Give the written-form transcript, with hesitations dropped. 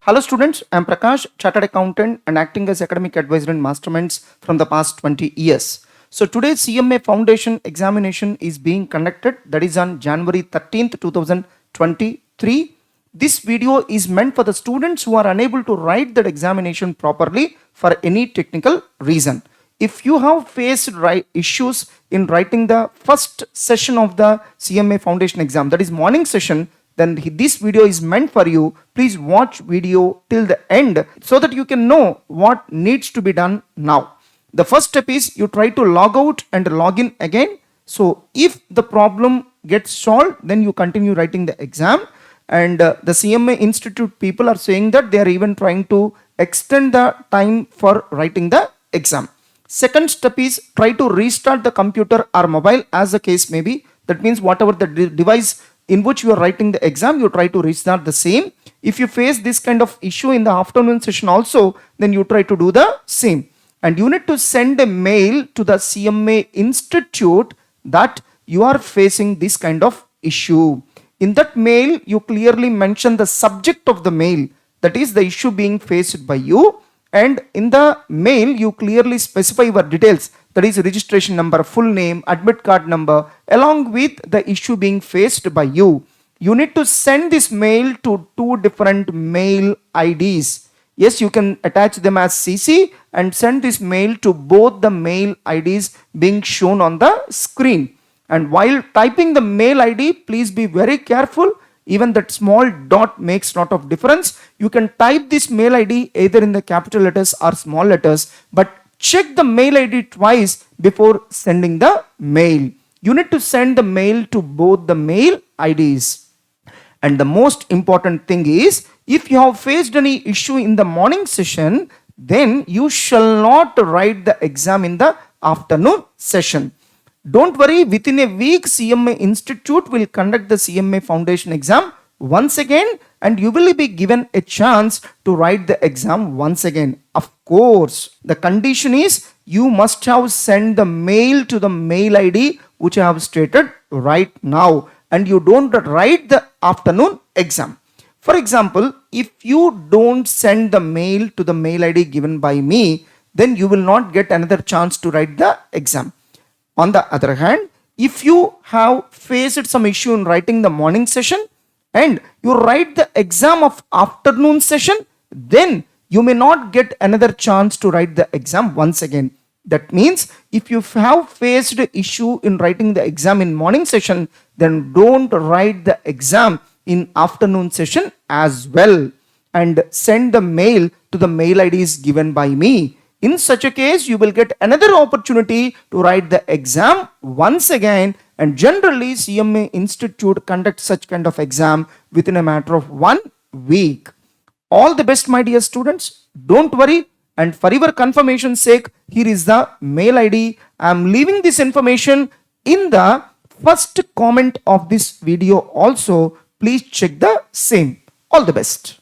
Hello students, I am Prakash, Chartered Accountant and acting as academic advisor in Masterminds from the past 20 years. So today's CMA Foundation examination is being conducted, that is on January 13th, 2023. This video is meant for the students who are unable to write that examination properly for any technical reason. If you have faced issues in writing the first session of the CMA Foundation exam, that is morning session, then this video is meant for you. Please watch video till the end so that you can know what needs to be done now. The first step is you try to log out and log in again. So if the problem gets solved, then you continue writing the exam. And the CMA Institute people are saying that they are even trying to extend the time for writing the exam. Second step is try to restart the computer or mobile as the case may be. That means whatever the device in which you are writing the exam, you try to restart the same. If you face this kind of issue in the afternoon session also, then you try to do the same. And you need to send a mail to the CMA Institute that you are facing this kind of issue. In that mail, you clearly mention the subject of the mail, that is the issue being faced by you. And in the mail, you clearly specify your details, that is registration number, full name, admit card number, along with the issue being faced by you. You need to send this mail to two different mail IDs. Yes, you can attach them as CC and send this mail to both the mail IDs being shown on the screen. And while typing the mail ID, please be very careful. Even that small dot makes lot of difference. You can type this mail ID either in the capital letters or small letters, but check the mail ID twice before sending the mail. You need to send the mail to both the mail IDs. And the most important thing is, if you have faced any issue in the morning session, then you shall not write the exam in the afternoon session. Don't worry, within a week, CMA Institute will conduct the CMA Foundation exam once again, and you will be given a chance to write the exam once again. Of course, the condition is you must have sent the mail to the mail ID which I have stated right now, and you don't write the afternoon exam. For example, if you don't send the mail to the mail ID given by me, then you will not get another chance to write the exam. On the other hand, if you have faced some issue in writing the morning session and you write the exam of afternoon session, then you may not get another chance to write the exam once again. That means if you have faced issue in writing the exam in morning session, then don't write the exam in afternoon session as well, and send the mail to the mail IDs given by me. In such a case, you will get another opportunity to write the exam once again, and generally CMA Institute conducts such kind of exam within a matter of 1 week. All the best, my dear students. Don't worry, and for your confirmation sake, here is the mail ID. I am leaving this information in the first comment of this video also. Please check the same. All the best.